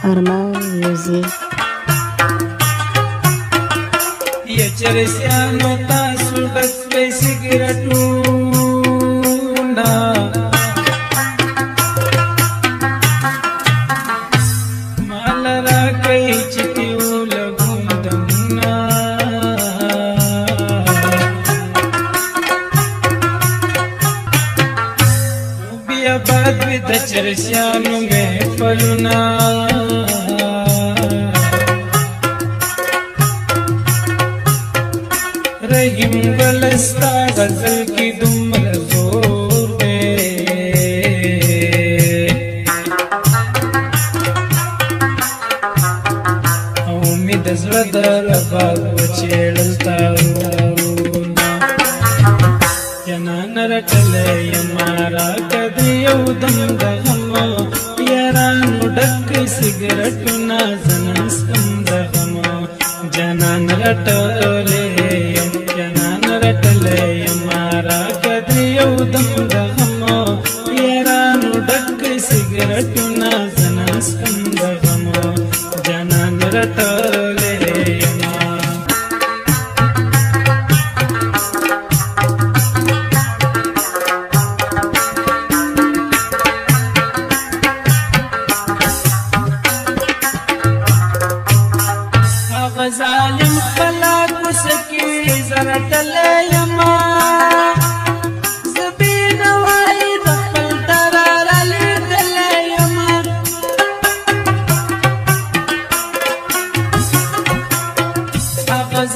Arman Music. Ya cerisiano tasu dak pe sigaretuna malara kai chitiu lagundamna biya baad with cerisiano me faluna रहीम गलस्ता गजल की दुमर जोर दे उम्मीद ज़्र बाग बचेड़ता यनान रटले यमारा कदियो दम दगम यारानु डक सिगरेट ना जनस कम दगम जनान रटले यमारा कदियो दम दगम यारानु डक सिगरेट ना जनस कम दगम जनान रटले ظالم خلاق سکی زرتلی یما زبین وائی دخل درار لیدلی یما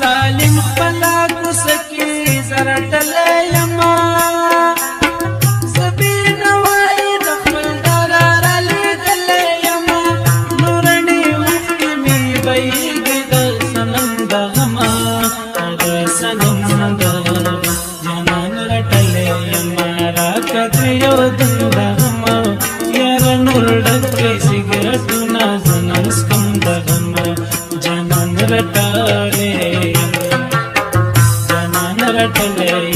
ظالم خلاق سکی زرتلی یما زبین وائی دخل درار لیدلی یما نورنی وفی می بئی जनान रटले यमारा कदियो दम दगम यारनु डक सिगरेट ना जनस कम दगम जनान रटले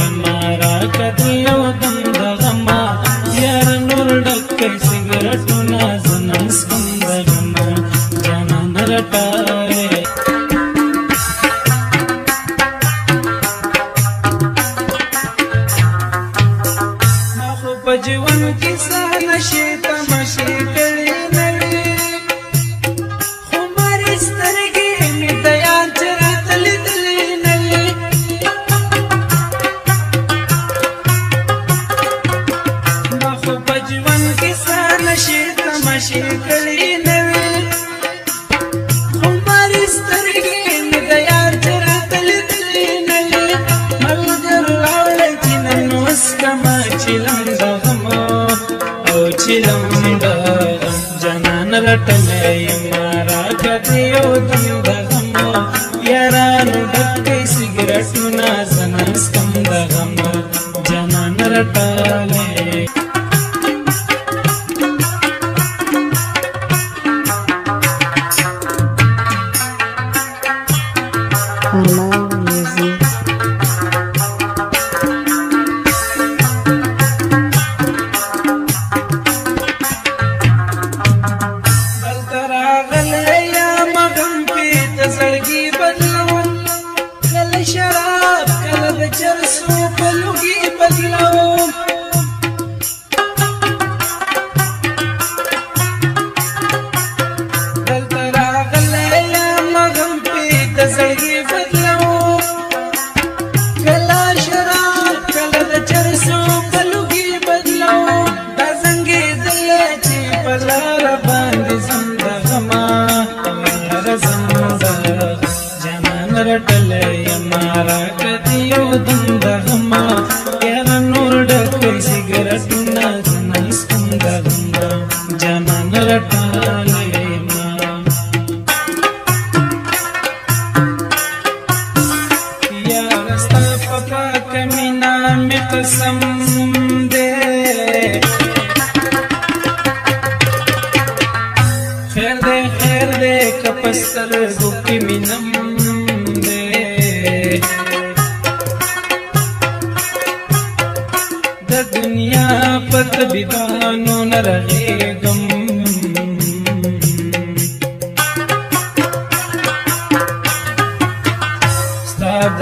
यमारा कदियो दम दगम यारनु डक सिगरेट ना जनस कम दगम जनान रटले जीवन किसान शीता मशी कड़ी नवी हमारी स्तरगी में दया चरा तली तली नवी जीवन किसान शीता मशी कड़ी नवी हमारी स्तरगी में दया चरा तली तली नवी मलगर लावले जिननुस कमा चिलंदा चिलंदा जनान रटले यमारा कदियो दम दगम यारानु डक सिगरेट ना जनस कम दगम जनान रटले Arman Music. शराब कल चरसू पलुगी बदलाओ गलतरा गलया मगम पे तजगी बदलाओ कला शराब कल चरसू पलुगी बदलाओ दजंगे दलची पलार बांध जिंदगमा रजंदा जनान रटले यमारा कदियो दम दगम यारनु डक सिगरेट ना जनस कम दगम जनान रटले या रस्ता पका कमीना में कसम दे खैर दे कपस्तर गुकी मिनम दुनिया पत बिदानो न रहे गम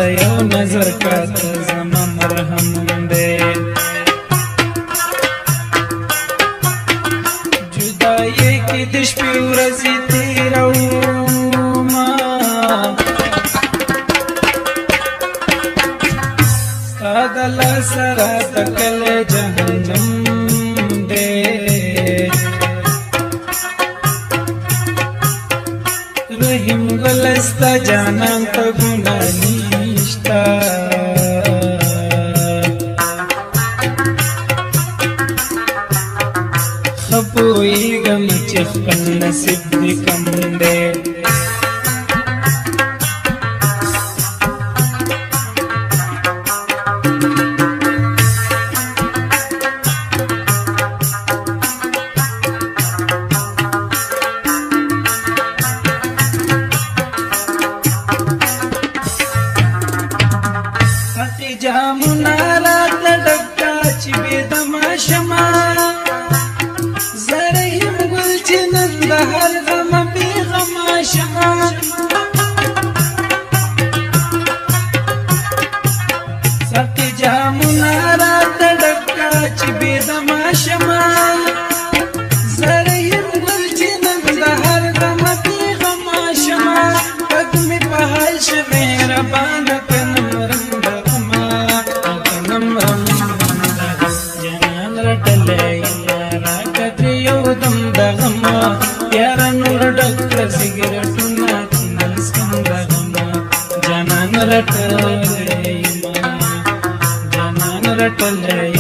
د یو نظر کاته زما مرهم دی جدایۍ کې د شپې ورځې تېرومه ستا د لاسه راته کله جهنم دی رحیم ګله ستا جانان ته ګناه نشته ښه پوهېږم چې خپل نصیب دې کم دی جامونه راته ډکه چې بېدمه شمه زه رحیم ګل چې نن د هر غمه بېغمه شمه سقي جامونه راته ډکه چې بېدمه شمه زه رحیم ګل چې نن د هر غمه بېغمه شمه پک مې په حال شه مهربانه کنه یاره نور ډک سګرټونه څنګه سکم دغمه جانان رټلې ما جانان رټلې